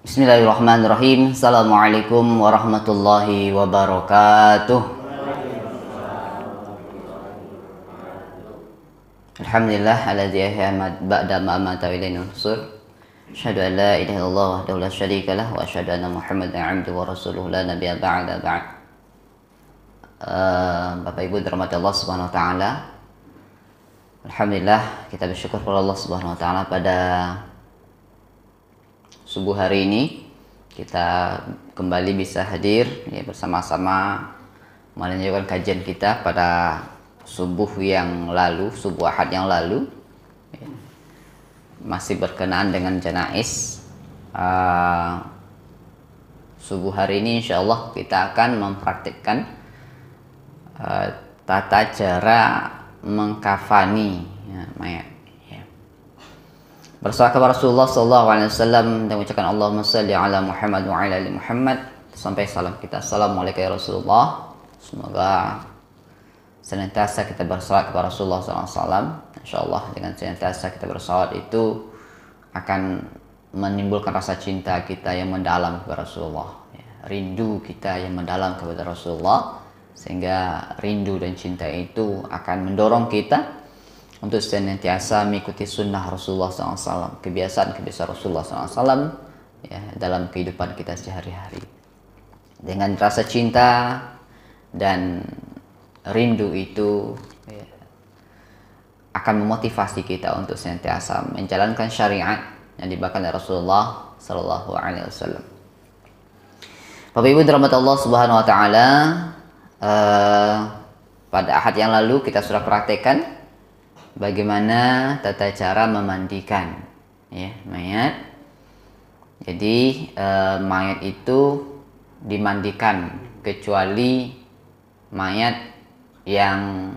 Bismillahirrahmanirrahim. Assalamualaikum warahmatullahi wabarakatuh. Alhamdulillah alladzi ahya ba'da ma amata wa ilayhi nusur. Asyhadu an la ilaha illallah wahdahu la syarika lah wa asyhadu anna Muhammadan 'abduhu wa rasuluhu la nabiyya ba'da ba'd. Bapak Ibu dirahmati Allah Subhanahu wa taala. Alhamdulillah kita bersyukur kepada Allah Subhanahu wa taala pada subuh hari ini kita kembali bisa hadir ya, bersama-sama melanjutkan kajian kita pada subuh yang lalu, subuh Ahad yang lalu ya. Masih berkenaan dengan janais. Subuh hari ini insya Allah kita akan mempraktikkan tata cara mengkafani ya, mayat. Bersalawat kepada Rasulullah SAW dan mengucapkan Allahumma salli ala Muhammad wa ala ali Muhammad sampai salam kita. Assalamualaikum ya Rasulullah. Semoga senantiasa kita bersalawat kepada Rasulullah SAW. InsyaAllah dengan senantiasa kita bersalawat itu akan menimbulkan rasa cinta kita yang mendalam kepada Rasulullah ya. Rindu kita yang mendalam kepada Rasulullah, sehingga rindu dan cinta itu akan mendorong kita untuk senantiasa mengikuti sunnah Rasulullah SAW, kebiasaan-kebiasaan Rasulullah SAW ya, dalam kehidupan kita sehari-hari. Dengan rasa cinta dan rindu itu ya, akan memotivasi kita untuk senantiasa menjalankan syariat yang dibawakan oleh Rasulullah SAW. Bapak Ibu dirahmati Allah Subhanahu Wa Taala, pada Ahad yang lalu kita sudah praktekkan bagaimana tata cara memandikan ya, mayat. Jadi mayat itu dimandikan kecuali mayat yang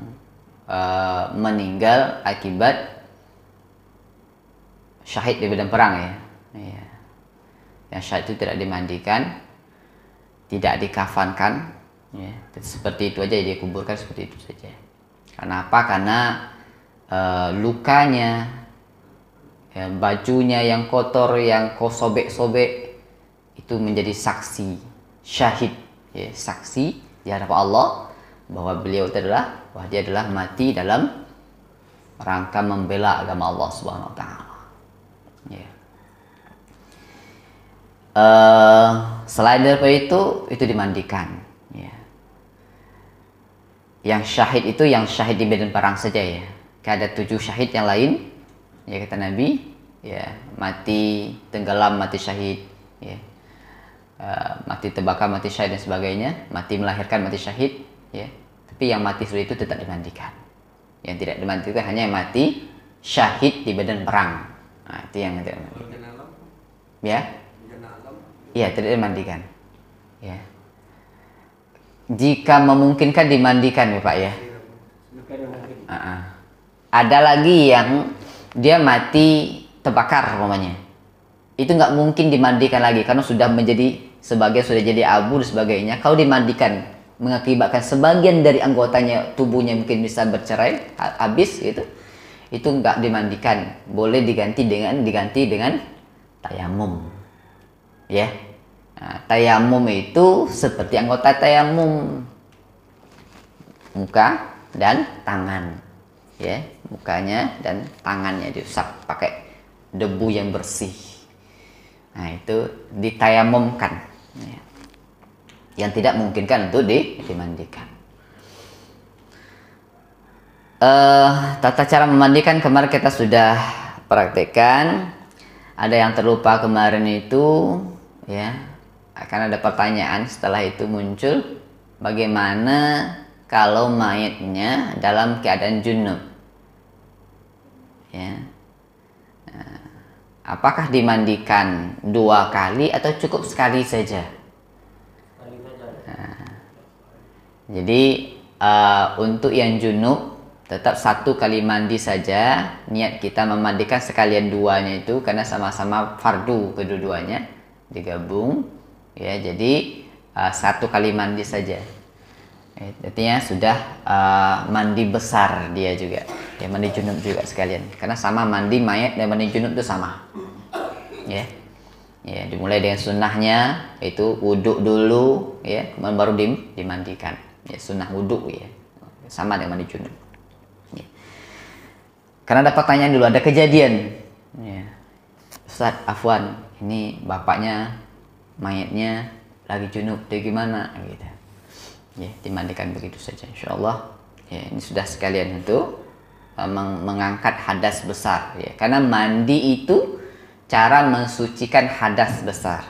meninggal akibat syahid di medan perang ya. Yang syahid itu tidak dimandikan, tidak dikafankan ya. Seperti itu aja, dia kuburkan seperti itu saja. Karena apa? Karena lukanya ya, bajunya yang kotor, yang kau sobek-sobek itu menjadi saksi syahid ya, saksi di hadapan Allah bahwa dia adalah mati dalam rangka membela agama Allah Subhanahu wa taala ya. Selain daripada itu dimandikan ya. Yang syahid itu yang syahid di medan perang saja ya. Ada 7 syahid yang lain ya, kata Nabi ya, mati tenggelam mati syahid ya, mati terbakar mati syahid dan sebagainya, mati melahirkan mati syahid ya. Tapi yang mati seperti itu tetap dimandikan. Yang tidak dimandikan hanya yang mati syahid di medan perang. Nah, itu yang tidak dimandikan ya. Iya, tidak dimandikan ya. Jika memungkinkan dimandikan ya Pak ya. Ada lagi yang dia mati terbakar umpamanya, itu nggak mungkin dimandikan lagi karena sudah sudah jadi abu dan sebagainya. Kalau dimandikan mengakibatkan sebagian dari anggotanya tubuhnya mungkin bisa bercerai habis gitu, itu nggak dimandikan, boleh diganti dengan tayamum ya. Nah, tayamum itu seperti anggota tayamum, muka dan tangan ya, mukanya dan tangannya diusap pakai debu yang bersih. Nah, itu ditayamumkan ya. Yang tidak memungkinkan untuk dimandikan. Tata cara memandikan kemarin kita sudah praktekkan. Ada yang terlupa kemarin itu ya, akan ada pertanyaan setelah itu muncul, bagaimana kalau mayatnya dalam keadaan junub ya, apakah dimandikan 2 kali atau cukup sekali saja? Jadi untuk yang junub tetap 1 kali mandi saja. Niat kita memandikan sekalian 2-nya itu karena sama-sama fardu kedua-duanya digabung ya. Jadi 1 kali mandi saja. Artinya sudah mandi besar dia juga, dia mandi junub juga sekalian, karena sama mandi mayat dan mandi junub itu sama ya. Ya, dimulai dengan sunnahnya itu wudhu dulu, ya, kemudian baru dimandikan. Ya, sunnah wudhu ya, sama dengan mandi junub. Ya. Karena ada pertanyaan dulu, ada kejadian, ya, Ustaz Afwan, ini bapaknya mayatnya lagi junub, dia gimana? Gitu. Ya, dimandikan begitu saja, insya Allah. Ya, ini sudah sekalian untuk mengangkat hadas besar. Ya, karena mandi itu cara mensucikan hadas besar.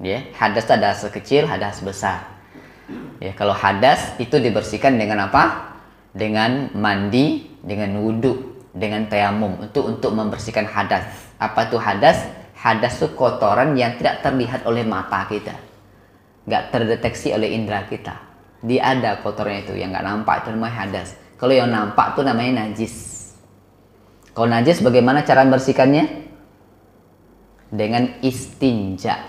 Ya, hadas ada hadas kecil, hadas besar. Ya, kalau hadas itu dibersihkan dengan apa? Dengan mandi, dengan wudhu, dengan tayamum untuk membersihkan hadas. Apa itu hadas? Hadas itu kotoran yang tidak terlihat oleh mata kita, nggak terdeteksi oleh indera kita. Dia ada kotorannya itu yang nggak nampak, itu namanya hadas. Kalau yang nampak itu namanya najis. Kalau najis bagaimana cara membersihkannya? Dengan istinja,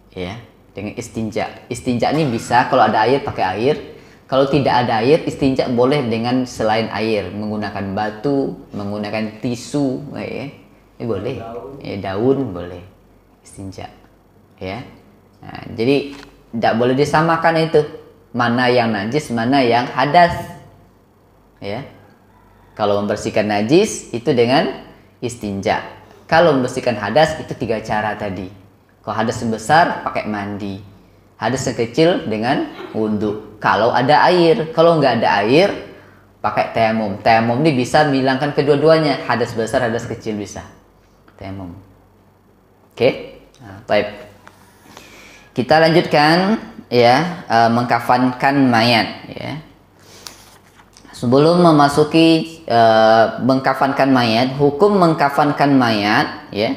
ya, dengan istinja. Istinja ini bisa kalau ada air pakai air, kalau tidak ada air istinja boleh dengan selain air, menggunakan batu, menggunakan tisu, ya, ini boleh, ya, daun boleh istinja, ya. Nah, jadi tidak boleh disamakan itu mana yang najis mana yang hadas, ya. Kalau membersihkan najis itu dengan istinja. Kalau membersihkan hadas itu 3 cara tadi. Kalau hadas yang besar pakai mandi, hadas yang kecil dengan wudhu. Kalau ada air, kalau nggak ada air pakai tayamum. Tayamum ini bisa menghilangkan kedua-duanya, hadas besar, hadas kecil bisa. Tayamum. Oke, nah, baik. Kita lanjutkan ya, mengkafankan mayat ya. Sebelum memasuki mengkafankan mayat, hukum mengkafankan mayat, ya,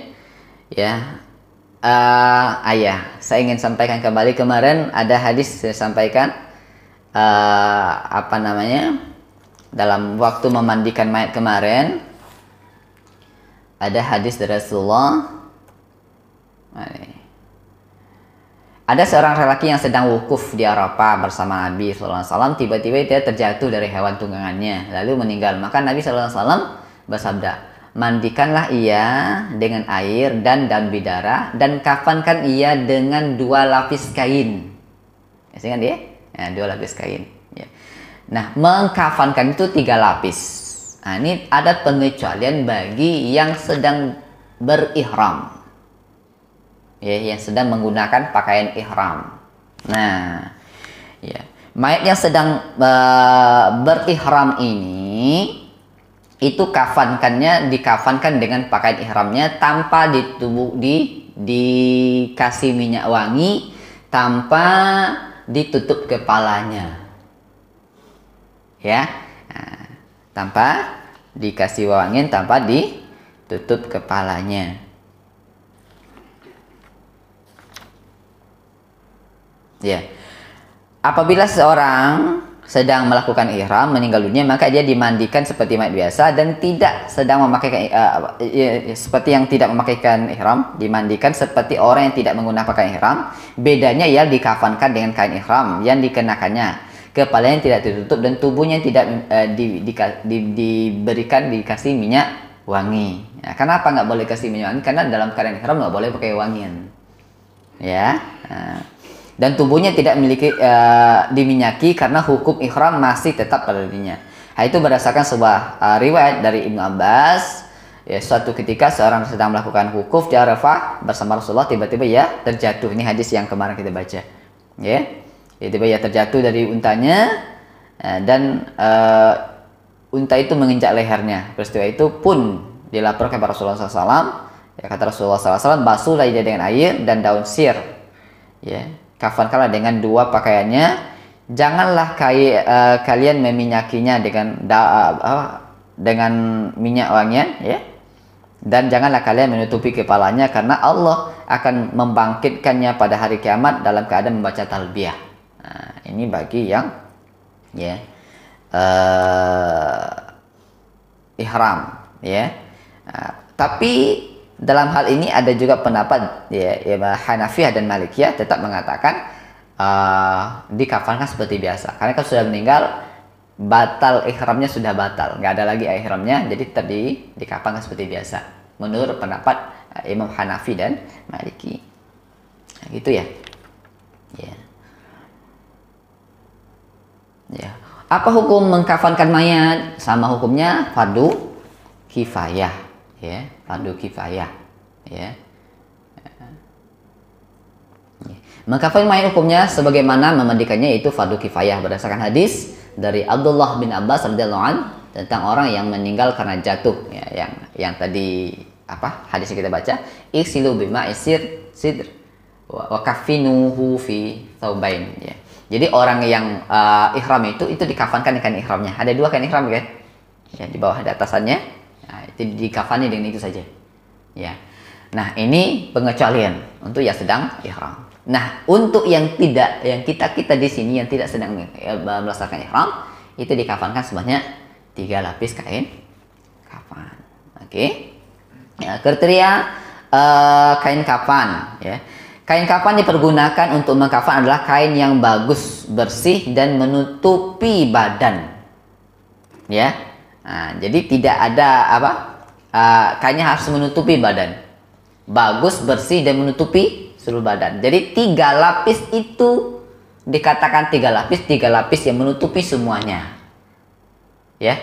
saya ingin sampaikan kembali kemarin ada hadis saya sampaikan dalam waktu memandikan mayat kemarin ada hadis dari Rasulullah. Ada seorang lelaki yang sedang wukuf di Arafah bersama Nabi SAW. Tiba-tiba dia terjatuh dari hewan tunggangannya lalu meninggal. Maka Nabi SAW bersabda, mandikanlah ia dengan air dan daun bidara dan kafankan ia dengan 2 lapis kain. Ingat ya? Ya, 2 lapis kain. Ya. Nah, mengkafankan itu 3 lapis. Nah, ini ada pengecualian bagi yang sedang berihram. Ya, yang sedang menggunakan pakaian ihram. Nah, ya, mayat yang sedang berihram ini itu dikafankan dengan pakaian ihramnya tanpa dikasih minyak wangi, tanpa ditutup kepalanya. Ya. Nah, tanpa dikasih wangi, tanpa ditutup kepalanya. Ya, apabila seorang sedang melakukan ihram meninggal dunia maka dia dimandikan seperti mayat biasa dan tidak sedang memakai seperti yang tidak memakaikan ihram, dimandikan seperti orang yang tidak menggunakan pakaian ihram. Bedanya ia dikafankan dengan kain ihram yang dikenakannya, kepalanya tidak ditutup dan tubuhnya tidak dikasih minyak wangi. Ya, kenapa nggak boleh kasih minyak wangi? Karena dalam keadaan ihram nggak boleh pakai wangian. Ya. Nah, dan tubuhnya tidak memiliki diminyaki karena hukum ihram masih tetap pada dirinya. Nah, itu berdasarkan sebuah riwayat dari Ibnu Abbas. Ya, suatu ketika seorang sedang melakukan wukuf di Arafah bersama Rasulullah, tiba-tiba ia terjatuh. Ini hadis yang kemarin kita baca. Ya, tiba-tiba ia terjatuh dari untanya dan unta itu menginjak lehernya. Peristiwa itu pun dilaporkan kepada Rasulullah SAW. Ya, kata Rasulullah SAW, basuhlah dia dengan air dan daun sir. Ya. Kafankanlah dengan 2 pakaiannya. Janganlah kalian meminyakinya dengan minyak wangian, ya. Dan janganlah kalian menutupi kepalanya karena Allah akan membangkitkannya pada hari kiamat dalam keadaan membaca talbiyah. Nah, ini bagi yang ya ihram, ya. Nah, tapi dalam hal ini ada juga pendapat ya Hanafiyah dan Malikiyah tetap mengatakan dikafankan seperti biasa. Karena kalau sudah meninggal batal ihramnya, sudah batal, nggak ada lagi ihramnya, jadi tetap dikafankan seperti biasa. Menurut pendapat Imam Hanafi dan Maliki. Nah, gitu ya. Ya. Ya. Apa hukum mengkafankan mayat? Sama hukumnya fardu kifayah, ya, fardu kifayah, ya. Mengkafan mayat hukumnya sebagaimana memandikannya itu fardu kifayah berdasarkan hadis dari Abdullah bin Abbas radhiyallahu an tentang orang yang meninggal karena jatuh, ya, yang tadi apa hadis yang kita baca, iksilu bima isir sidr wa kafinuhu fi thawbain, ya. Jadi orang yang ihram itu dikafankan dengan ihramnya. Ada dua kain ihram kan? Ya, di bawah ada atasannya. Nah, itu dikafani dengan itu saja. Ya. Nah, ini pengecualian untuk yang sedang ihram. Nah, untuk yang tidak, yang kita di sini yang tidak sedang melaksanakan ihram, itu dikafankan sebanyak 3 lapis kain kafan. Oke. Ya, kriteria kain kafan, ya. Kain kafan dipergunakan untuk mengkafan adalah kain yang bagus, bersih dan menutupi badan. Ya. Nah, jadi tidak ada apa? Kainnya harus menutupi badan. Bagus, bersih dan menutupi seluruh badan. Jadi 3 lapis itu dikatakan 3 lapis yang menutupi semuanya. Ya.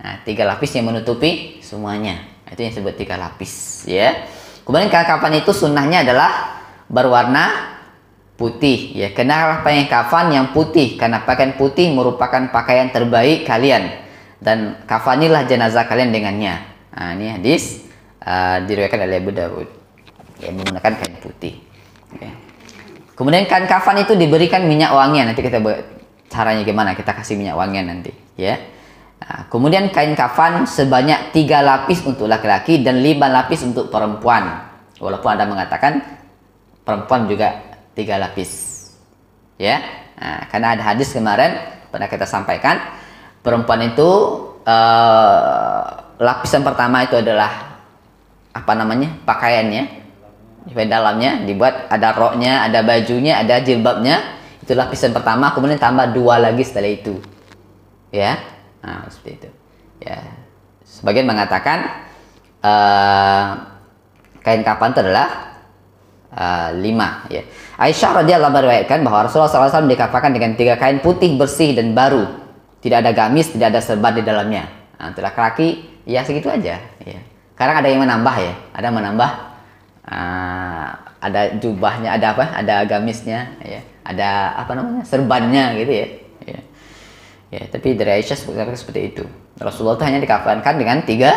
Nah, 3 lapis yang menutupi semuanya. Itu yang disebut 3 lapis, ya. Kemudian kain kafan itu sunnahnya adalah berwarna putih, ya. Kenalah pakaian kafan yang putih karena pakaian putih merupakan pakaian terbaik kalian dan kafanilah jenazah kalian dengannya. Nah, ini hadis diriwayatkan oleh Abu Dawud, ya, menggunakan kain putih, ya. Kemudian kain kafan itu diberikan minyak wangian. Nanti kita caranya gimana kita kasih minyak wangian nanti, ya. Nah, kemudian kain kafan sebanyak 3 lapis untuk laki-laki dan 5 lapis untuk perempuan. Walaupun ada mengatakan perempuan juga 3 lapis, ya. Nah, karena ada hadis kemarin pernah kita sampaikan, perempuan itu lapisan pertama itu adalah apa namanya, pakaiannya, di dalamnya dibuat ada roknya, ada bajunya, ada jilbabnya, itu lapisan pertama. Kemudian tambah 2 lagi setelah itu, ya. Nah, seperti itu, ya. Sebagian mengatakan kain kafan itu adalah 5, ya. Aisyah radhiyallahu anha meriwayatkan bahwa Rasulullah SAW dikafankan dengan 3 kain putih bersih dan baru, tidak ada gamis, tidak ada serban di dalamnya. Nah, untuk laki-laki ya segitu aja, ya. Sekarang ada yang menambah, ya, ada menambah, ada jubahnya, ada apa, ada gamisnya, ya, ada apa namanya, serbannya gitu, ya. Ya, ya, tapi dari Aisyah seperti itu. Rasulullah itu hanya dikafankan dengan 3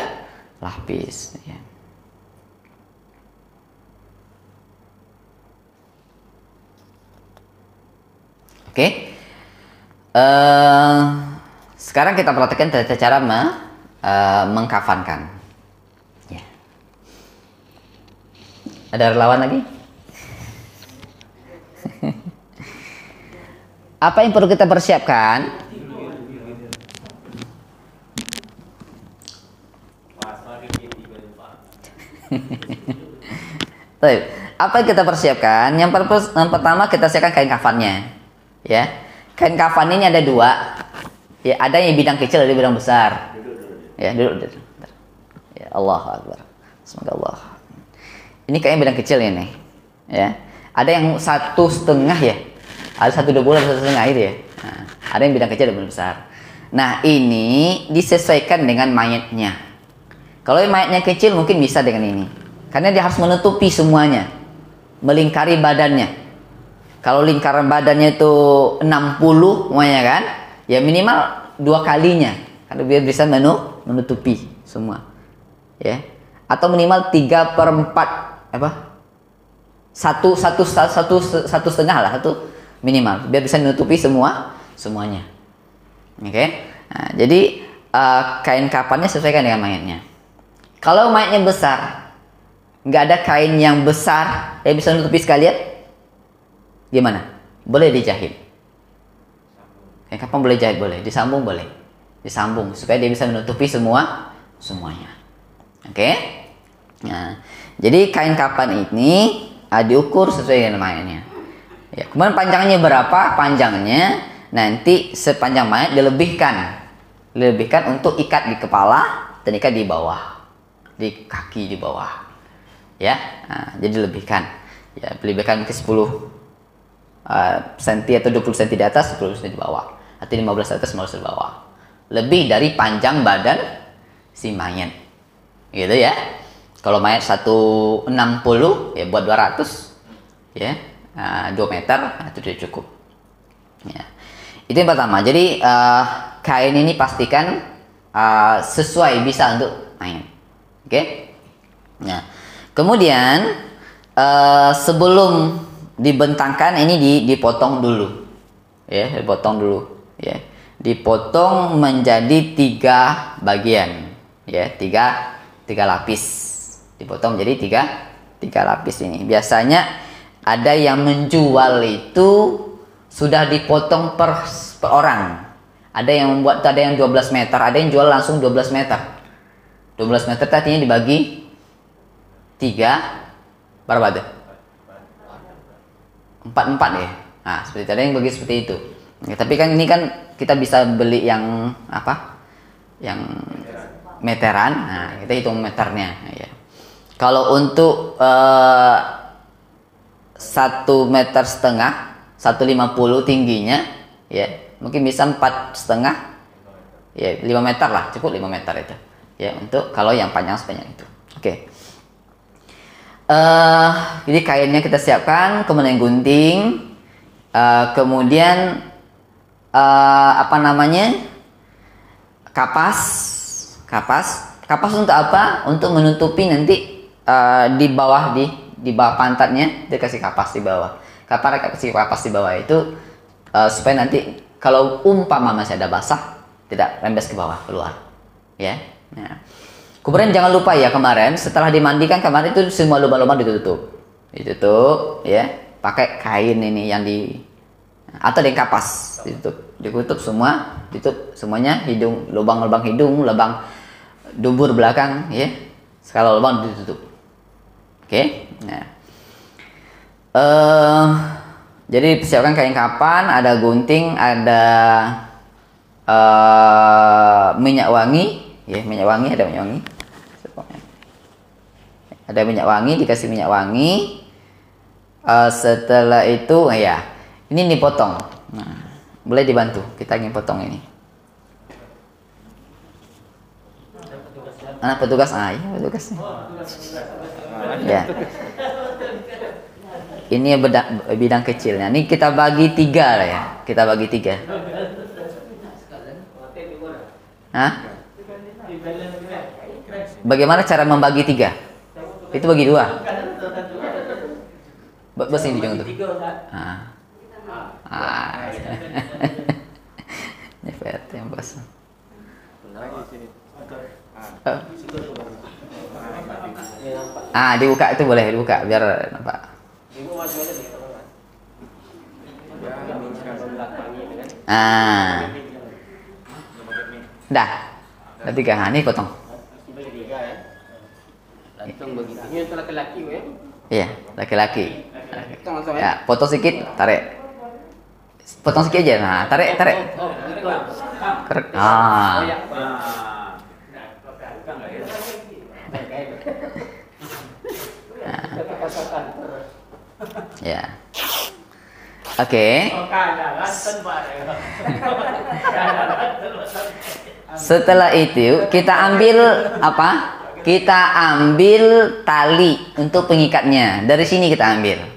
lapis, ya. Oke. Sekarang kita perhatikan tata cara mengkafankan. Ya. Ada relawan lagi? Apa yang perlu kita persiapkan? Baik. Apa yang kita persiapkan? Yang pertama kita siapkan kain kafannya. Ya, kain kafan ini ada 2, ya, ada yang bidang kecil, ada yang bidang besar. Ya, duduk. Ya, Allah Akbar. Semoga Allah. Ini kayaknya bidang kecil ini, ya. Ada yang 1,5, ya. Ada 1,20, ada 1,5 itu, ya. Nah, ada yang bidang kecil, ada yang bidang besar. Nah, ini disesuaikan dengan mayatnya. Kalau mayatnya kecil mungkin bisa dengan ini, karena dia harus menutupi semuanya, melingkari badannya. Kalau lingkaran badannya itu 60 semuanya kan, ya minimal 2 kalinya, karena biar bisa menutupi semua, ya. Atau minimal 3/4, apa? Satu setengah lah, satu minimal, biar bisa menutupi semuanya. Oke. Nah, jadi kain kafannya sesuaikan dengan mayatnya. Kalau mayatnya besar, nggak ada kain yang besar yang bisa menutupi sekalian, gimana? Boleh dijahit. Kain kafan boleh jahit, boleh disambung, boleh disambung supaya dia bisa menutupi semuanya. Oke. Nah, jadi kain kafan ini diukur sesuai dengan mayatnya. Ya, kemudian panjangnya berapa? Panjangnya nanti sepanjang mayat dilebihkan untuk ikat di kepala dan ikat di bawah, di kaki di bawah. ya. Nah, jadi lebihkan, ya lebihkan ke 10 senti atau 20 senti di atas, 10 senti di bawah, atau 15 di atas, 15 di bawah, lebih dari panjang badan si mayat, gitu ya. Kalau mayat 160 ya buat 200 ya, 2 meter, nah, itu sudah cukup ya. Itu yang pertama. Jadi kain ini pastikan sesuai bisa untuk main. Oke. Nah, kemudian sebelum dibentangkan ini dipotong dulu. Ya, dipotong dulu ya. Dipotong menjadi 3 bagian ya, 3 lapis. Dipotong jadi 3 lapis ini. Biasanya ada yang menjual itu sudah dipotong per orang. Ada yang membuat, ada yang 12 meter, ada yang jual langsung 12 meter. 12 meter tadinya dibagi 3, berapa tuh? 4 ya. Nah, seperti itu, ada yang bagi seperti itu. Ya, tapi kan ini kan kita bisa beli yang apa? Yang meteran. Nah, kita hitung meternya ya. Kalau untuk 1,5 meter, 150 tingginya ya, mungkin bisa 4,5 ya, 5 meter lah, cukup 5 meter itu ya, untuk kalau yang panjang sepanjang itu. Oke. Jadi kainnya kita siapkan, kemudian gunting, kemudian apa namanya, kapas untuk apa? Untuk menutupi nanti di bawah pantatnya dia kasih kapas di bawah. Kasih kapas di bawah itu supaya nanti kalau umpama masih ada basah tidak rembes ke bawah keluar ya. Nah, kemudian jangan lupa ya, kemarin setelah dimandikan kemarin itu semua lubang-lubang ditutup ya, pakai kain ini yang atau dengan kapas ditutup semua, ditutup semuanya, hidung, lubang-lubang hidung, lubang dubur belakang ya, segala lubang ditutup. Oke. Nah, jadi siapkan kain kapan, ada gunting, ada minyak wangi ya, ada minyak wangi, dikasih minyak wangi. Setelah itu ya, ini dipotong. Nah, boleh dibantu, kita ingin potong ini. Anak petugas, iya petugasnya. Ya. Ini bidang kecilnya. Ini kita bagi 3 lah ya. Kita bagi 3. Hah? Bagaimana cara membagi 3? Itu bagi 2. Bos ini ujung tuh. Ini PT yang bos. Dibuka itu boleh dibuka biar nampak. Dah 3. Ini potong. Ini untuk laki-laki ya? Iya, laki-laki. Ya, potong sedikit, tarik. Potong sedikit aja. Nah, tarik. Ya. Oke. Setelah itu kita ambil apa? Kita ambil tali untuk pengikatnya. Dari sini kita ambil.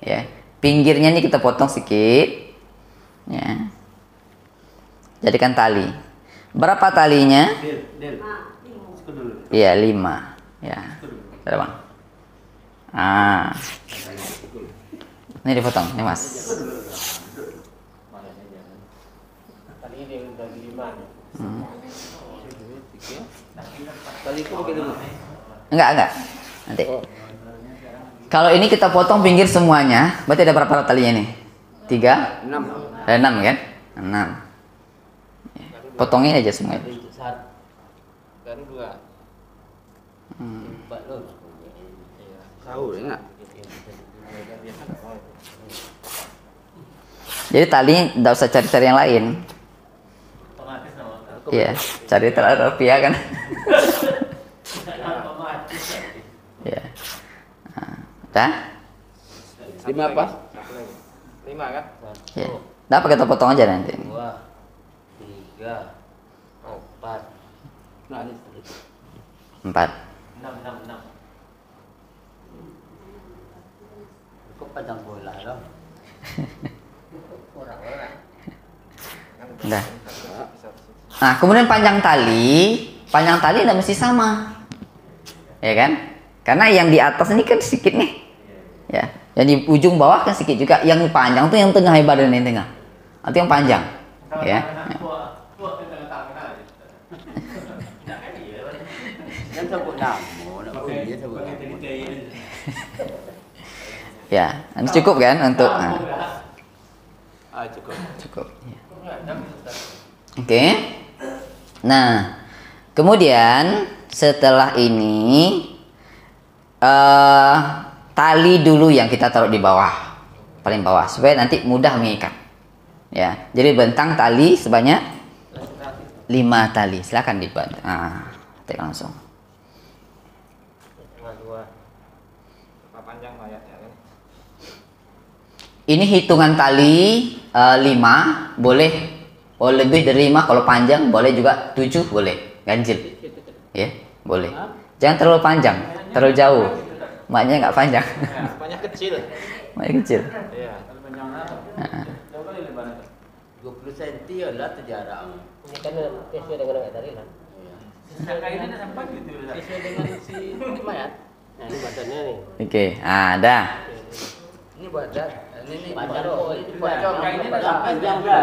Ya. Pinggirnya ini kita potong sedikit. Ya. Jadikan tali. Berapa talinya? Iya, 5. Ya. Ada Bang. Ini dipotong, ini Mas. Enggak. Nanti. Kalau ini kita potong pinggir semuanya, berarti ada berapa talinya nih? 3? 6. Ada 6 kan? 6. Potongin aja semuanya. Baru 2. Tahu enggak? Jadi tali enggak usah cari-cari yang lain. Iya, cari rupiah kan. Ya. Dah? 5 apa? 5 kan? Ya. Dah pakai kita potong aja nanti. 2, 3, 4. Nah, ini 4. 6. kok panjang bola loh. Orang-orang. Dah. Nah, kemudian panjang tali tidak mesti sama. Ya kan? Karena yang di atas ini kan sedikit nih. Ya. Yang di ujung bawah kan sedikit juga. Yang panjang tuh yang tengah badan yang tengah. Atau yang panjang. Ya. Yang sebut nama, dia sebut nama. Ya, ini cukup kan untuk Cukup. cukup. Ya. Oke. Nah, kemudian setelah ini tali dulu yang kita taruh di bawah, paling bawah, supaya nanti mudah mengikat. Ya, jadi bentang tali sebanyak 5 tali. Silakan dibuat. Tek langsung. Berapa panjang mayatnya kan? Ini hitungan tali 5 boleh. Oh, lebih dari 5 kalau panjang, boleh juga 7 boleh. Ganjil. Ya, boleh. Jangan terlalu panjang, terlalu jauh. Maknya nggak panjang. Banyak kecil. Maknya kecil. Iya. Kalau panjang apa? Jauh kali lebarnya. 20 cm lah terjarak. Ini kan sesuai dengan yang tadi lah. Kakak ini ada sampai gitu. Sesuai dengan si mayat. Nah, ini badannya nih. Oke, dah. Ini badan. Ini Badan badan. oh, ini badan. Kainnya Badan panjang juga.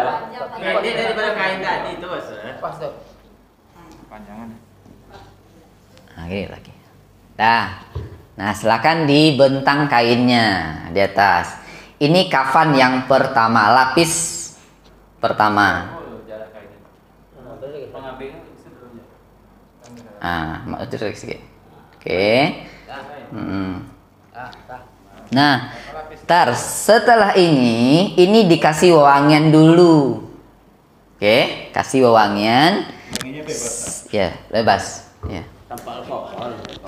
Kainnya daripada kain tadi itu bos. Pas tuh. Panjangan. Gini lagi. Dah. Nah, silakan dibentang kainnya di atas. Ini kafan yang pertama, lapis pertama. Oh, jarak kainnya. Pengambilnya sebelumnya. Itu sedikit. Oke. Nah, setelah ini dikasih wewangian dulu. Oke, kasih wewangian. Ya, bebas. Ya.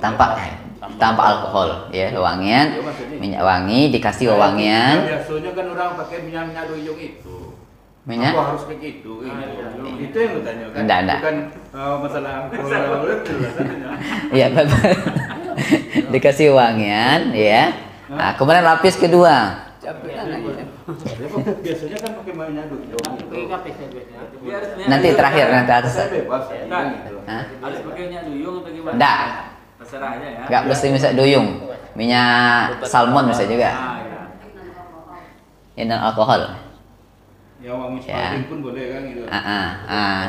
Tanpa alkohol, ya, wewangian, minyak wangi, dikasih wewangian. Biasanya kan orang pakai minyak duyung itu. Minyak? Apa harus kayak gitu? Itu yang lu tanya kan? Enggak. Bukan masalah alkohol itu rasanya. Iya, bebas. Dikasih wewangian, ya. Nah, kemudian lapis kedua. Biasanya kan pakai minyak duyung. Nanti terakhir, nanti atas. Saya bebas ya. Nah, Gitu. harus pakai minyak duyung atau gimana? Enggak. Terserah aja ya. Enggak mesti minyak duyung. Minyak salmon bisa juga. Ya. Ini non alkohol. Ya wangi sparkling pun boleh kan gitu.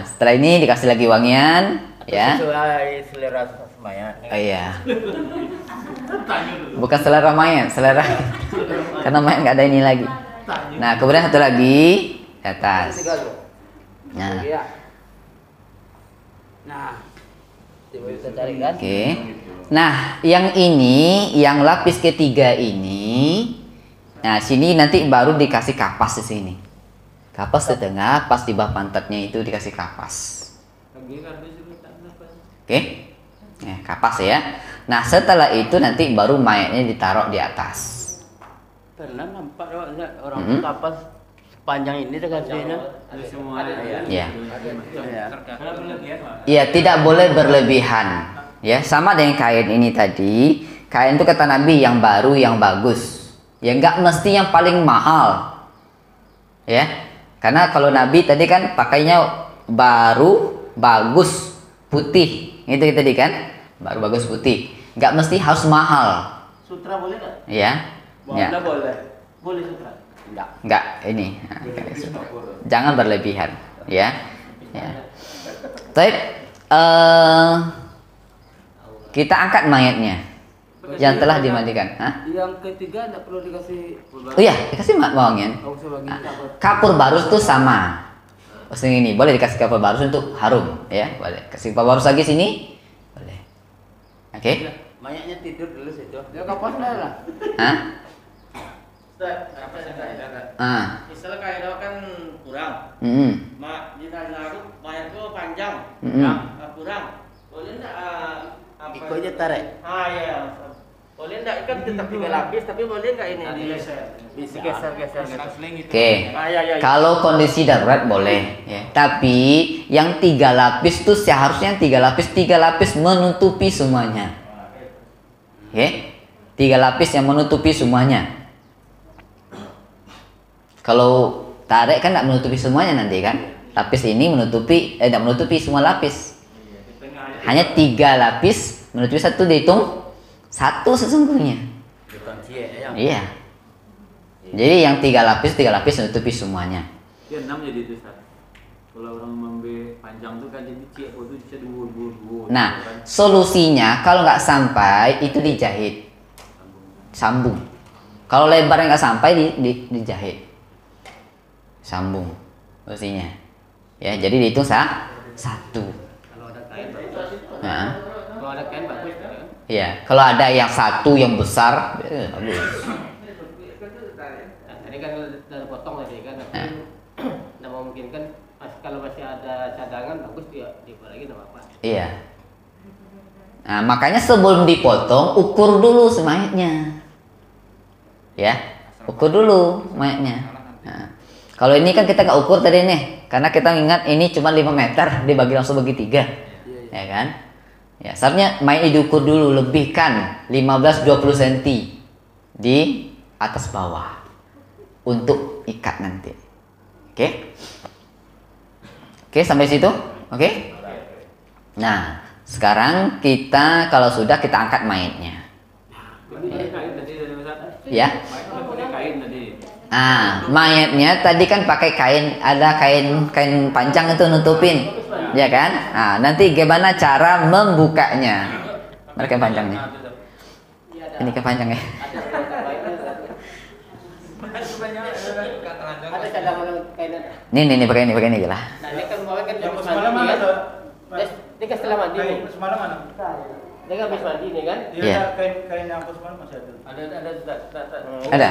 Setelah ini dikasih lagi wangian, ya. Sesuai selera mayat. Oh iya. Bukan selera mayat, selera. Karena mayat nggak ada ini lagi. Nah, kemudian satu lagi di atas. Nah, Nah, Kita cari kan. oke. Nah, yang ini, yang lapis ketiga ini, nah sini nanti baru dikasih kapas di sini. Kapas di tengah, pas di bawah pantatnya itu dikasih kapas. Oke, kapas ya. Nah, setelah itu nanti baru mayatnya ditaruh di atas. pernah nampak orang kapas panjang ini dikasihnya. Ada semua ada Ya. Iya. Kalau berlebihan mah. Iya, tidak boleh berlebihan. Ya, sama dengan kain ini tadi. Kain itu kata Nabi yang baru, yang bagus. Ya, nggak mesti yang paling mahal. Ya, karena kalau Nabi tadi kan pakainya baru, bagus, putih. Itu tadi kan, baru, bagus, putih. Nggak mesti harus mahal. Sutra boleh nggak? Ya, ya. Boleh. Boleh sutra. Nggak ini. Jangan berlebihan. Ya. Ya. Baik. Kita angkat mayatnya yang telah dimandikan. Yang ketiga tidak perlu dikasih. Oh iya, dikasih wangian. Kapur barus tuh sama. Ini boleh dikasih kapur barus untuk harum, ya, boleh. Kasih kapur barus lagi sini, boleh. Oke? Mayatnya tidur dulu situ. Ya kapan lah. Hah? Misalnya kayak itu kan kurang. Mak di naruh mayat itu panjang, kurang. Boleh nggak? Ikut aja tarik. Iya. Boleh enggak kan tetap 3 lapis tapi boleh enggak ini digeser-geser gitu. Oke. Kalau kondisi darurat boleh ya. Tapi yang 3 lapis tuh seharusnya 3 lapis menutupi semuanya. Oke. 3 lapis yang menutupi semuanya. Kalau tarik kan tidak menutupi semuanya nanti kan. Lapis ini menutupi tidak menutupi semua lapis. Hanya 3 lapis menutupi satu, dihitung 1 sesungguhnya. Iya. Jadi yang 3 lapis menutupi semuanya. Ya 6 jadi itu Ustaz. Kalau orang membe panjang tuh kan jadi cek itu bisa dua. Nah, solusinya kalau nggak sampai itu dijahit, sambung. Kalau lebarnya nggak sampai dijahit, sambung solusinya. Ya, jadi dihitung 1. Kalau ada kain bagus. Nah, Kalau ada kain bagus kan. iya. Kalau ada yang 1 yang besar, bagus. Nah, tadi kan udah potong tadi kan. Nah, memungkinkan kalau masih ada cadangan bagus dia lagi enggak apa-apa. Iya. Nah, makanya sebelum dipotong ukur dulu semayatnya. Ya, ukur dulu semayatnya. Nah, kalau ini kan kita nggak ukur tadi nih, karena kita ingat ini cuma 5 meter, dibagi langsung bagi 3, ya kan? Ya, seharusnya mayat diukur dulu, lebihkan 15-20 cm di atas bawah untuk ikat nanti. Oke? Oke, sampai situ? Oke? Nah, sekarang kita kalau sudah kita angkat mayatnya. Ya. Mayatnya tadi kan pakai kain, ada kain panjang itu nutupin, ya kan? Nah, nanti gimana cara membukanya? Mereka panjangnya. Ini kan panjangnya. Ada cadangan kain. Nih pakai ini lah. Nah, ini kan bawa kan habis Semalam mandi mana kan. tuh? Ini kan setelah mandi nih. Semalam mana? Ini kan habis mandi nih kan. Iya, Iya. kain yang pas semalam masih ada. Ada? Ada.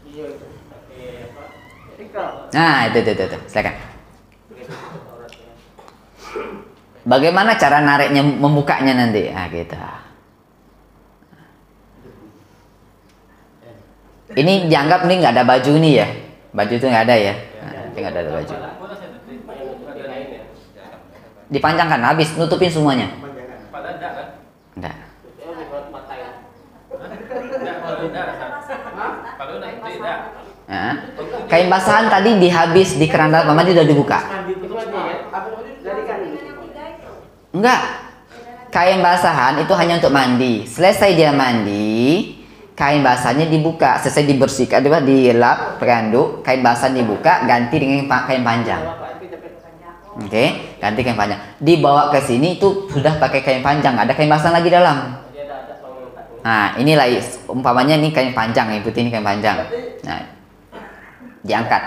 Iya. Nah, itu. Silakan. Bagaimana cara nariknya, membukanya nanti? Ah, gitu. Ini dianggap nih nggak ada baju nih ya, baju itu nggak ada ya, nah, nggak ada baju. Dipanjangkan habis, nutupin semuanya. Enggak. Nah, kain basahan tadi dihabis di keranda mama udah dibuka. Enggak. Kain basahan itu hanya untuk mandi. Selesai dia mandi, kain basahnya dibuka, selesai dibersihkan, dilap, beranduk, kain basah dibuka, ganti dengan kain panjang. Oke, ganti kain panjang. Dibawa ke sini itu sudah pakai kain panjang, ada kain basah lagi dalam. Nah, inilah umpamanya ini kain panjang, yang putih ini kain panjang. Nah, diangkat.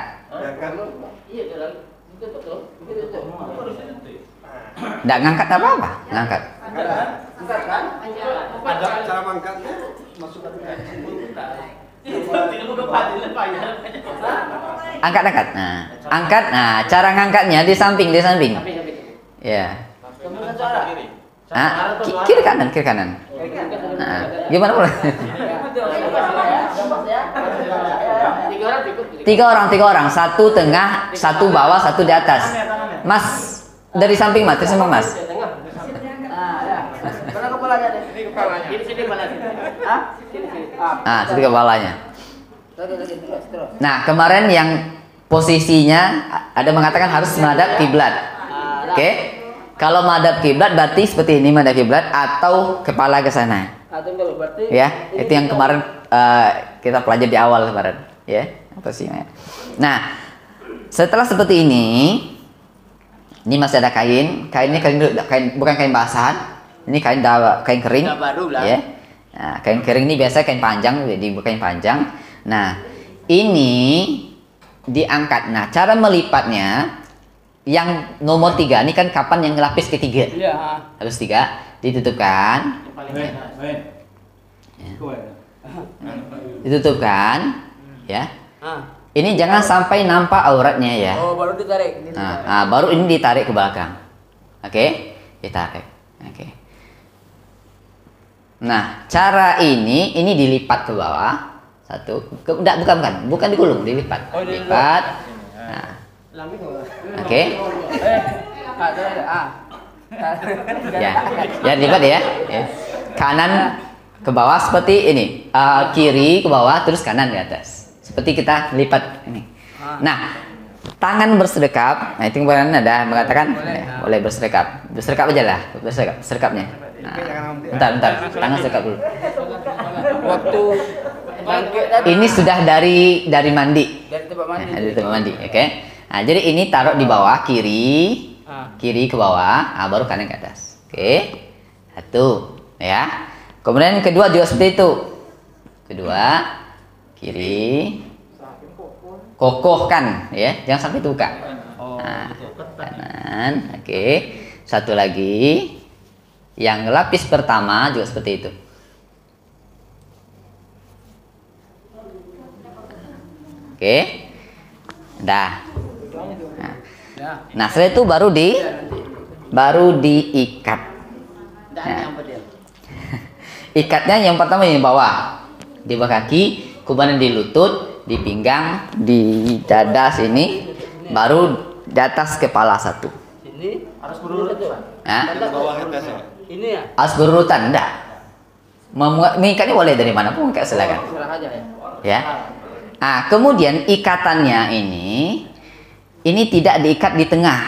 Nggak ngangkat apa-apa, ngangkat. Ada cara mangkatnya? Angkat. Nah, angkat. Nah, cara ngangkatnya di samping. Ya. Nah, kiri kanan. Nah, gimana boleh? 3 orang, 1 tengah, 1 bawah, 1 di atas. Mas, dari samping Mas, terus Mas. Mana kepalanya deh? Ini kepalanya. Sini kepalanya. Hah? Sini. Sini kepalanya. Nah, kemarin yang posisinya ada mengatakan harus menghadap kiblat. Oke? Kalau menghadap kiblat berarti seperti ini menghadap kiblat atau kepala ke sana. Ya, itu yang kemarin kita pelajari di awal kemarin, ya. Posisinya. Nah, setelah seperti ini masih ada kain. Kainnya bukan kain basahan. Ini kain kering, ya. Nah, kain kering ini biasa kain panjang, jadi kain panjang. Nah, ini diangkat. Nah, cara melipatnya yang nomor 3 ini kan kapan yang lapis ketiga? Iya. Lapis 3 ditutupkan. Ditutupkan, ya. Ini jangan sampai nampak auratnya ya. Oh, baru ditarik. Nah, baru ini ditarik ke belakang. Oke, ditarik. Oke. Nah, cara ini dilipat ke bawah. Satu. Bukan digulung, dilipat. Lipat. Nah. Oke. Ya lipat ya. Kanan ke bawah seperti ini, kiri ke bawah, terus kanan ke atas. Seperti kita lipat ini. Nah, tangan bersedekap. Nah, itu kemarin ada mengatakan boleh bersedekap. Bersedekap aja lah, bersedekapnya. Nah, bentar, tangan sedekap dulu. Waktu Ini sudah dari mandi. dari tempat mandi. Nah, dari tempat mandi, oke. Nah, jadi ini taruh di bawah kiri ke bawah, baru kanan ke atas. Oke. Satu, ya. Kemudian yang kedua juga seperti itu. Kedua, kiri. Kokohkan, ya. Jangan sampai buka. Nah, kanan, oke. Satu lagi. Yang lapis pertama juga seperti itu. Oke. Dah. Nah, setelah itu baru diikat. Nah. Ikatnya yang pertama yang bawah, di bawah kaki, kemudian di lutut, di pinggang, di dada sini, baru di atas kepala satu. Ini Harus berurutan. Nah, ini ya. harus berurutan, enggak? Mengikatnya boleh dari mana pun, kayak silakan. Salah aja ya. Ya. Nah, kemudian ikatannya ini tidak diikat di tengah,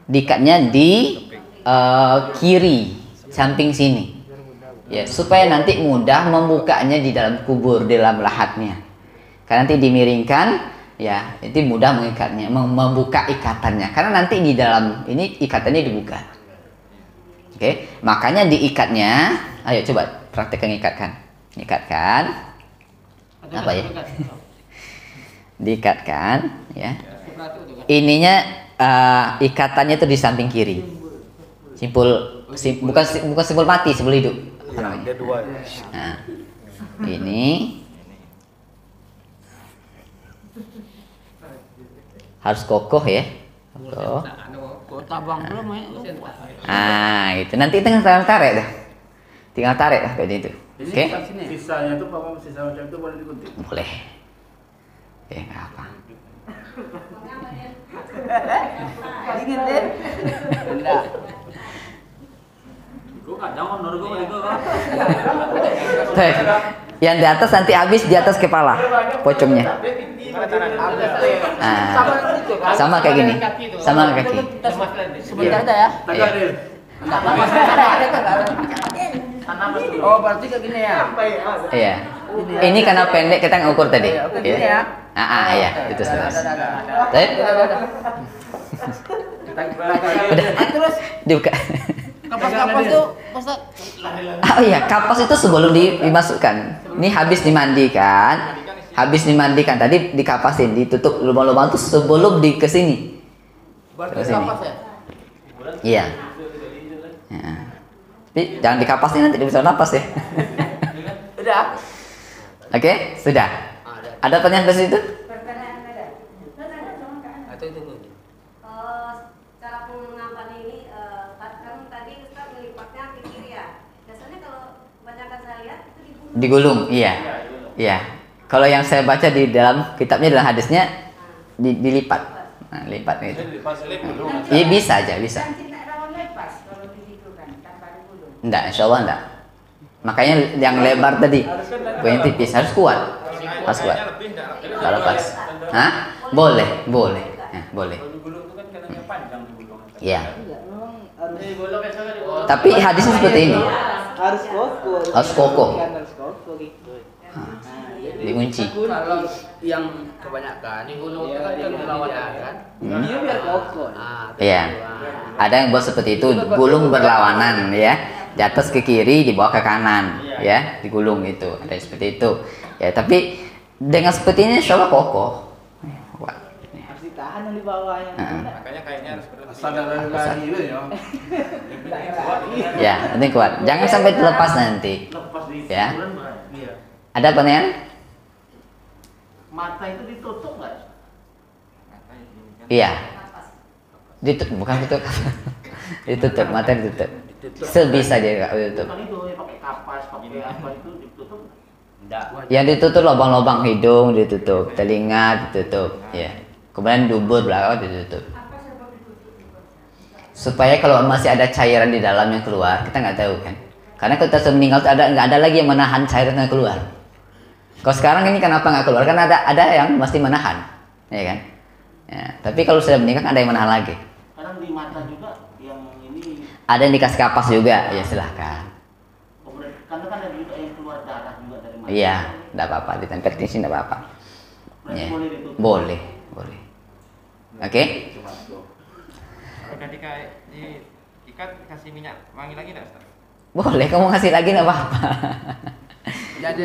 diikatnya di kiri, samping sini. Ya, supaya nanti mudah membukanya di dalam kubur, di dalam lahatnya. Karena nanti dimiringkan, ya, itu mudah mengikatnya, membuka ikatannya. Karena nanti di dalam ini ikatannya dibuka. Oke, makanya diikatnya. Ayo coba praktekkan ikatkan. Apa ya? Diikatkan, ya. Ininya ikatannya itu di samping kiri. Bukan simpul mati, simpul hidup. Nah, ini harus kokoh ya. Kokoh. Tabang belum ya. Itu nanti tinggal tarik dah. Tinggal tarik lah kayak itu. Oke. Sisanya tuh sisa macam itu boleh digunting. Boleh. Nggak apa. Dingin deh. Enggak. Gue kadang honor gue itu. Baik. Yang di atas nanti habis di atas kepala pocongnya. Sama kayak gini. Sama kaki. Sebentar aja ya. Oh, berarti kayak gini ya. Iya. Ini karena pendek kita ngukur tadi. Gini ya. Ya, itu jelas. Baik. Terus Dibuka. kapas tuh Ustaz. Oh iya, kapas itu sebelum dimasukkan. Ini habis dimandikan. Tadi dikapasin, ditutup lubang-lubang itu sebelum ke sini. Ke sini. ya? Iya. Ya. Tapi jangan dikapasin nanti dia bisa napas ya. Udah. Oke, sudah. Ada pertanyaan dari situ? Pertanyaan ada. Atau itu. Cara pengampan ini kan tadi Ustaz melipatnya ke kiri ya. Biasanya kalau kebanyakan saya lihat itu digulung. Digulung, iya. Iya. Kalau yang saya baca di dalam kitabnya dalam hadisnya dilipat. Nah, lipat itu. Iya, bisa aja, bisa. Dan tidak rawan lepas kalau di situ kan tanpa digulung. Enggak, insya Allah enggak. Makanya yang lebar tadi, yang tipis harus kuat. Harus kuat. Enggak lepas. Hah? Boleh. Ya, boleh. Iya. Tapi hadisnya seperti ini. Harus kokoh. Harus kokoh. Harus kokoh gitu. Dikunci. Kalau yang kebanyakan Digulung ya, kan yang berlawanan kan. Hmm. Dia biar kokoh. Iya. Ada yang buat seperti itu, gulung berlawanan ya. Di atas ke kiri, di bawah ke kanan, ya, digulung itu. Ada yang seperti itu. Ya, tapi dengan seperti ini insya Allah kokoh. Kuat. Harus ditahan yang di bawahnya. Makanya kayaknya harus Sadar lagi itu ya. Ya, penting kuat. Jangan sampai terlepas nanti. lepas di Ya. bulan iya. Ada pertanyaan? Mata itu ditutup nggak? Iya. Ditutup, bukan tutup. Ditutup, mata ditutup. Sebisa dia tutup. Kan itu pakai kapas, pakai apa itu ditutup. Enggak. Yang ditutup lubang-lubang hidung ditutup, telinga ditutup, ya. Kemudian dubur belakang ditutup. Supaya kalau masih ada cairan di dalam yang keluar, kita nggak tahu kan. Karena kalau kita sudah meninggal nggak ada lagi yang menahan cairan yang keluar. Kalau sekarang ini kenapa nggak keluar? Karena ada yang masih menahan, ya kan? Ya, tapi kalau sudah meninggal ada yang menahan lagi. Kadang di mata juga yang ini. Ada yang dikasih kapas juga, ya silahkan. Karena kan ada juga yang keluar darah juga dari mata. Iya, tidak apa-apa, ditempel di sini tidak apa-apa. Berarti Ya. boleh ditutup. Boleh. Oke? Ketika diikat kasih minyak wangi lagi enggak, Ustaz? Boleh, kamu ngasih lagi tidak apa-apa. Jadi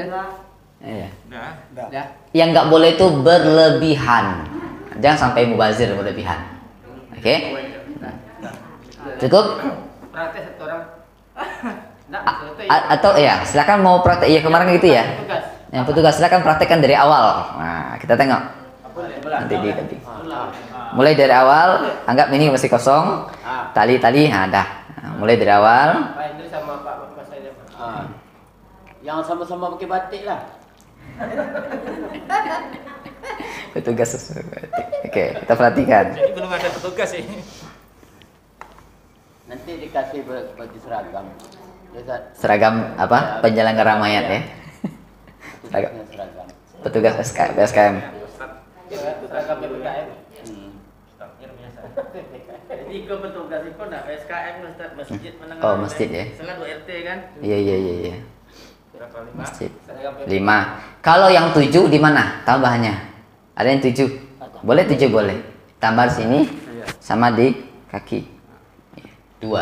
Iya. Udah. Yang nggak boleh itu berlebihan. Jangan sampai mubazir berlebihan. Oke? Cukup? Praktek satu orang. Nah, Atau ya, silakan mau praktek. Iya kemarin gitu ya. Tugas. Yang petugas silakan praktekkan dari awal. Nah, kita tengok. Nanti diganti. Mulai dari awal, anggap ini masih kosong. Tali-tali, nah dah. Nah, mulai dari awal. Pak Indri sama Pak Mas saya. yang sama-sama pakai batik lah. Petugas sesuai batik. Oke, kita perhatikan. Jadi belum ada petugas sih. Nanti dikasih baju seragam. Seragam apa? Penyelenggara mayat ya. Seragam. Tugasnya seragam. Petugas SKM. Seragam PPKM. Jadi ke petugas itu enggak SKM Ustaz, masjid menengah. Oh, masjid ya. Misalnya 2 RT kan. Iya. Berapa 5? Masjid. Seragam 5. Kalau yang 7 di mana tambahannya? Ada yang 7? Boleh 7 boleh. Tambah sini sama di kaki. 2.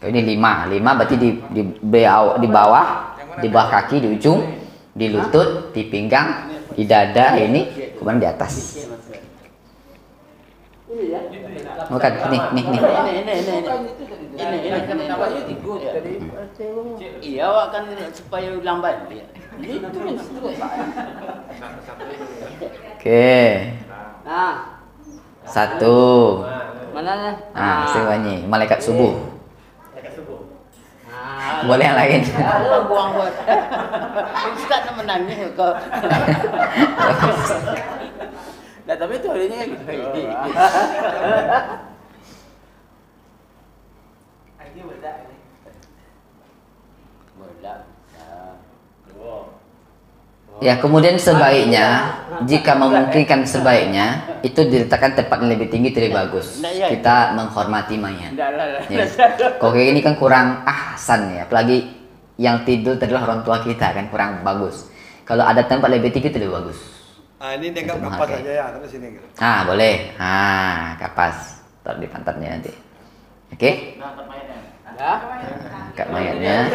Kalau ini 5. 5 berarti di bawah kaki, di ujung, di lutut, di pinggang, di dada ini, kemudian di atas. Bukan, nih. Ini. Iya, awak kan supaya ulang balik. Oke. Nah, 1. mana? Nah, sewanya malaikat subuh. Nah, Boleh yang lain. buang buat. Ustaz nak menangis kau. Nah, tapi itu harinya gitu. Bola. Ya, kemudian sebaiknya, jika memungkinkan sebaiknya, itu diletakkan tempat yang lebih tinggi itu lebih bagus. Kita menghormati mayat. Ya. Kalau kayak gini kan kurang ahsan ya, apalagi yang tidur adalah orang tua kita kan kurang bagus. Kalau ada tempat lebih tinggi itu lebih bagus. Ini dianggap Untuk kapas menghargai. saja ya, terus sini. Boleh. Kapas. Taruh di pantatnya nanti. Oke? Nah, permainannya. Angkat mayatnya.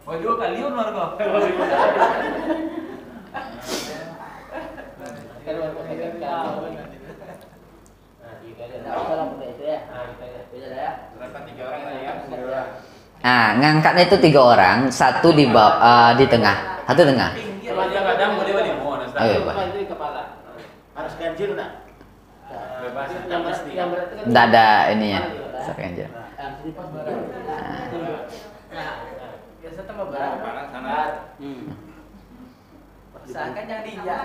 Oh, 2 kali luar kok. Berapa 3 orang tadi ya? Ngangkatnya itu 3 orang, 1 di bawah, di tengah, 1 tengah. Kadang-kadang boleh mau Ustaz. Ayo, Pak. Pak Indri kepala. Harus ganjil enggak? Bebas. Yang berarti kan Nggak ada ininya. Saking aja. Biasa tambah berapa? Sana. Usahakan yang diinjak.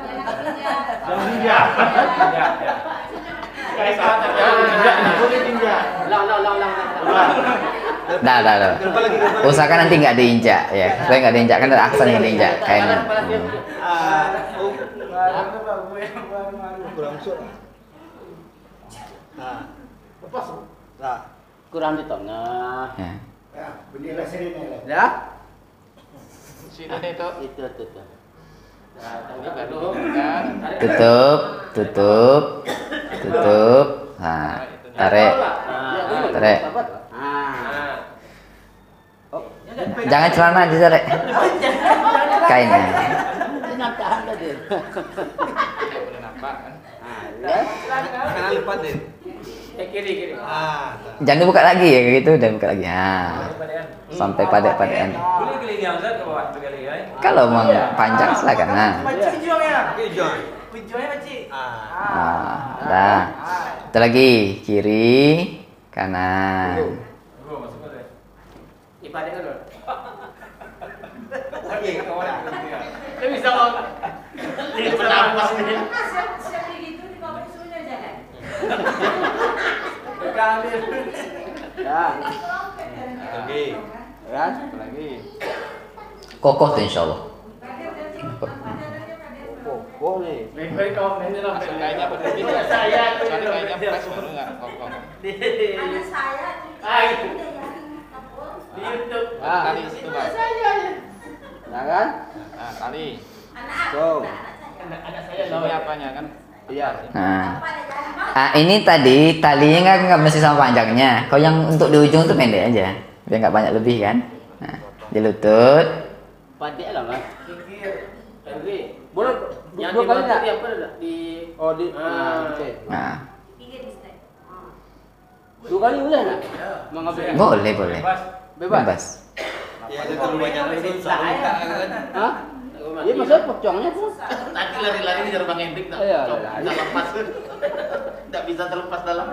kayak saat boleh tinjak. Lang. Dah. Usahakan nanti nggak diinjak ya. Supaya nggak diinjak kan ada aksen yang diinjak kayaknya. Kurang masuk. Nah, Lepas. nah. Kurang di tengah. Ya. Ya? Sini itu. Itu. Tutup. Nah, tarik. Jangan celana ditarik. Kainnya. Nampakkan tadi. Boleh nampak kan? Kanan lipat deh. kiri. Jangan dibuka lagi ya kayak gitu, udah buka lagi. Sampai padat-padakan. Boleh kali yang Ustaz ke bawah sekali ya. Kalau mau panjang silakan. Oke, John. Tujuannya macam. Dah. Satu lagi, kiri, kanan. Ibadah kan. Lagi, kawan. Dia bisa mau. Dia bernapas ini. Siap begitu di bawah sudah jalan. Ya. Lagi. Ya, satu lagi. Kokoh tuh insya Allah. Kokoh nih. Baik-baik kau ini lah. Kayaknya berdiri. Saya Soalnya kayaknya pas baru nggak kokoh. Anak saya di YouTube. Tali situ bang. Ya kan? Nah tali. So. Anak saya Ini apanya kan? Iya. Nah, ini tadi talinya nggak mesti sama panjangnya. Kalau yang untuk di ujung tuh pendek aja, biar nggak banyak lebih kan. Nah, di lutut. Pandai lah mas. Henry. Boleh Yang dua di kali bawah enggak? itu apa dah? Di Oh, di Nah, dua kali boleh enggak? Mengambil. boleh. Bebas. Ya, ada terlalu banyak lagi. Soalnya kan. Hah? Iya, maksudnya pocongnya tuh. Nanti lari-lari di Bang Hendrik tak Iya, tak lepas. Tidak bisa terlepas dalam.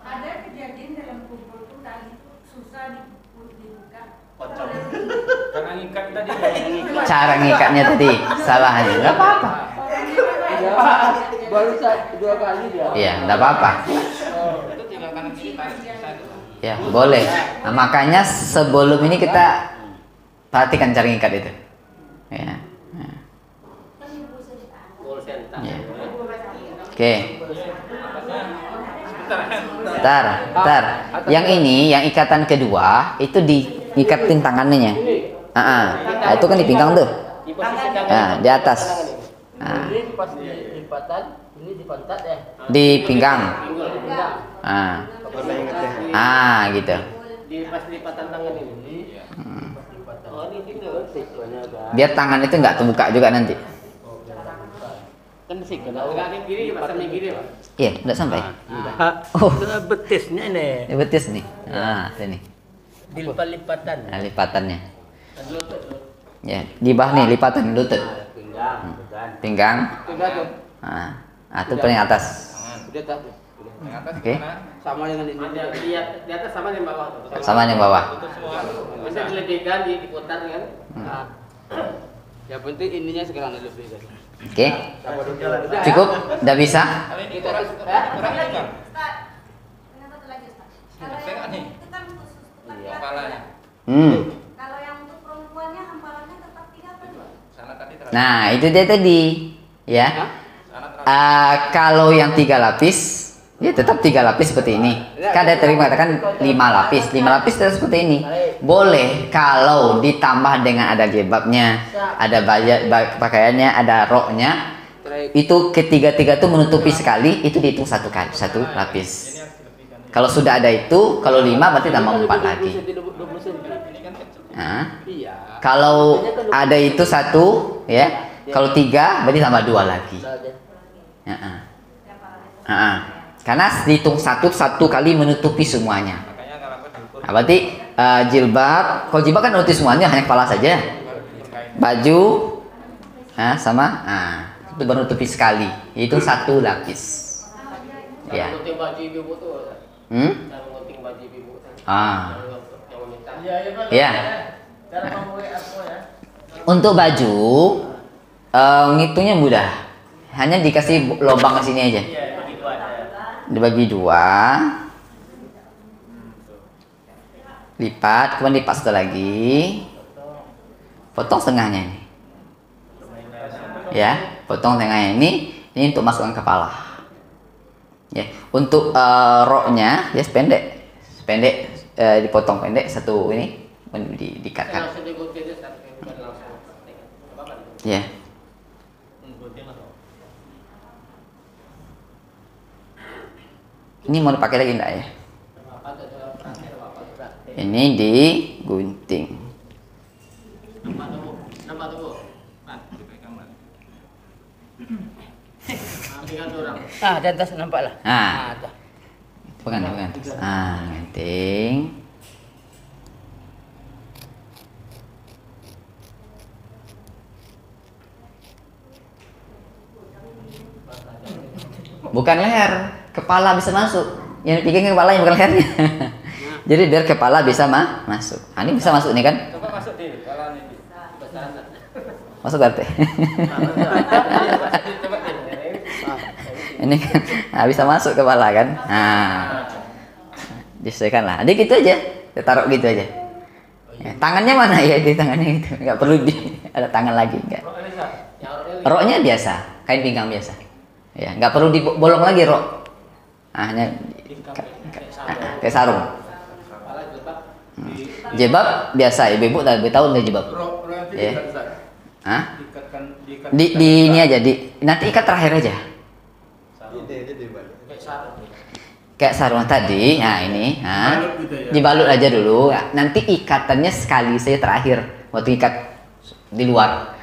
ada kejadian dalam kumpul tuh tali itu susah dibuka. Pocong. Karena ngikat tadi. cara ngikatnya tadi salah aja, nggak apa-apa. Ya, baru dua kali dia. Iya, nggak apa-apa. Itu tinggal kanan kiri tarik bisa itu. Ya, boleh. Nah, makanya sebelum ini kita perhatikan cara ngikat itu. Ya. Nah. Gol center. Ya. Oke. Bentar. Yang ini, yang ikatan kedua itu diikatin tangannya. Nah, itu kan di pinggang tuh. Di posisi tangan. Nah, di atas. Nah, Ini pas di lipatan, ini di pantat ya. di pinggang. Pinggul. Gitu. Di pas lipatan tangan ini. Oh ini pinggul. Biar tangan itu nggak terbuka juga nanti. Kan sih kalau kaki kiri pasang di kiri pak. Iya, nggak sampai. Oh, Betisnya ini. ini betis nih. Nah, ini. Di lipatan. Nah, lipatannya. Ya, di bawah nih lipatan lutut. Pinggang. Sudah tuh. Nah, itu paling atas. Sudah tak? Yang atas Oke. mana? Sama dengan ini. Di atas sama di bawah. Sama yang bawah. Tutup semua. Bisa dilebihkan, diputar kan. Yang penting ininya sekarang lebih guys. Oke. Cukup? Udah bisa? Kalau ini kurang kan? Tengok nih. Kepalanya. Kalau yang untuk perempuannya hamparannya tetap 3 atau 2? Sana tadi terakhir. Nah, itu dia tadi. Ya. Sana terakhir. Kalau yang 3 lapis, ya tetap 3 lapis seperti ini. Kan ada tadi mengatakan 5 lapis. 5 lapis tetap seperti ini. Boleh kalau ditambah dengan ada jilbabnya, ada pakaiannya, ada roknya. Itu ketiga-tiga itu menutupi sekali, itu dihitung satu lapis. Kalau sudah ada itu, kalau 5 berarti tambah 4 lagi. Nah, kalau ada itu 1, ya. Kalau 3 berarti tambah 2 lagi. Karena dihitung satu kali menutupi semuanya. Makanya kalau aku diukur. Nah, berarti jilbab, kalau jilbab kan menutupi semuanya, hanya kepala saja. Baju, sama, itu menutupi sekali. Itu 1 lapis. Ya. Gunting baju ibu tuh. Cara gunting baju ibu. Yang meminta. Ya. Cara memulai apa ya? Untuk baju, ngitungnya mudah. Hanya dikasih lubang ke sini aja. Iya, begitu aja. Dibagi 2. Lipat, kemudian lipat satu lagi. Potong setengahnya ini. Ya, potong tengahnya ini untuk masukkan kepala. Ya, untuk roknya ya pendek, dipotong pendek satu ini dikatkan. Langsung digunting itu bukan langsung. Apa-apa. Ya. Ini mau dipakai lagi enggak ya? Ini digunting. Nampak tuh bu. Nah, dipegang lagi. Tinggal orang. Di atas nampak lah. Pegang. Ganting. Bukan leher. kepala bisa masuk. Yang dipegang kepalanya bukan lehernya. Jadi biar kepala bisa masuk. Nah, ini bisa masuk nih kan? Coba masuk di kepala nih. Masuk berarti. Ini kan bisa masuk kepala kan? Nah, disesuaikan lah. Jadi gitu aja, kita taruh gitu aja. Ya, tangannya mana ya di tangannya itu? Nggak perlu ada tangan lagi, nggak. Roknya biasa, kain pinggang biasa. Ya, nggak perlu dibolong lagi rok. Hanya kayak sarung. Jilbab biasa, ibu-ibu lebih tahu dari jilbab. Ya. Hah? Di ini aja, nanti ikat terakhir aja. Kayak sarung tadi, nah ini, dibalut aja dulu. Nanti ikatannya sekali saja terakhir, waktu ikat di luar,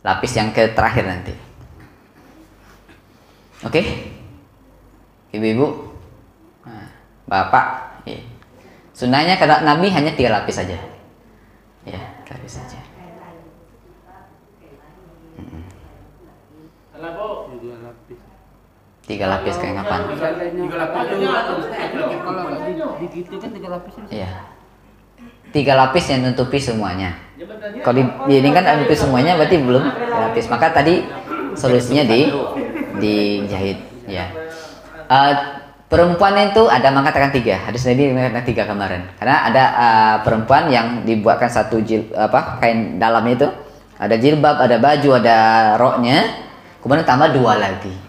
lapis yang ke terakhir nanti. Oke, ibu-ibu, bapak, sunnahnya kata Nabi hanya 3 lapis saja, ya 3 lapis saja. Tiga lapis kayak kapan? 3 lapis. Kalau gitu kan 3 lapis. Iya. 3 lapis yang nutupi semuanya. Kalau di ini kan nutupi semuanya berarti belum lapis. Maka tadi solusinya dijahit. Ya. Perempuan itu ada mengatakan 3. Hadis Nabi mengatakan 3 kemarin. Karena ada perempuan yang dibuatkan satu kain dalam itu. Ada jilbab, ada baju, ada roknya. Kemudian tambah 2 lagi.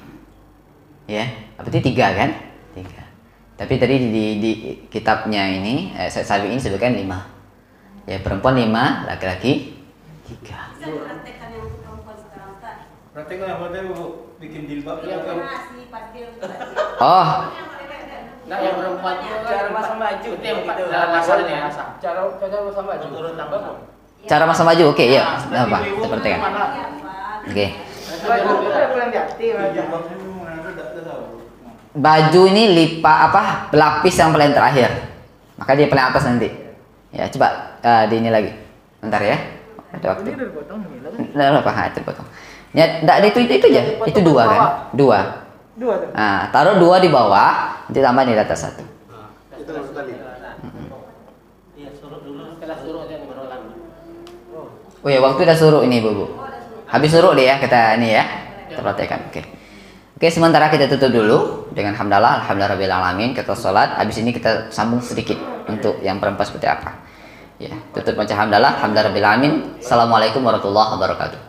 Ya, berarti 3 kan? 3. Tapi tadi di kitabnya ini, Sabi ini sebutkan 5. Ya, perempuan 5, laki-laki 3. Bisa dipraktekkan yang untuk perempuan sekarang, Ustaz? Praktekkan apa tadi Bu? Bikin jilbab Iya, kan? masih pasti untuk Oh, Nah, yang perempuan itu Cara masang baju itu yang gitu. dalam masalahnya. Cara masang baju. Turun tambah. cara masang baju, oke, ya. Apa? Kita praktekkan. Oke. Baju ini berlapis yang paling terakhir. Maka dia paling atas nanti. Ya, coba di ini lagi. Bentar ya. Ada waktu. Enggak apa-apa, terpotong. Ya, enggak ada itu aja. Itu 2 kan? 2. Nah, taruh 2 di bawah, nanti tambah di atas 1. Itu maksud tadi. Iya, suruh dulu. Setelah suruh aja berulang. Oh ya, waktu udah suruh ini, Bu. Habis suruh deh ya kita ini ya. Kita praktekkan. Oke, sementara kita tutup dulu dengan hamdalah, alhamdulillahirabbil alamin. Kita sholat. Habis ini kita sambung sedikit untuk yang perempuan seperti apa. Ya, tutup baca hamdalah, alhamdulillahirabbil alamin. Assalamualaikum warahmatullahi wabarakatuh.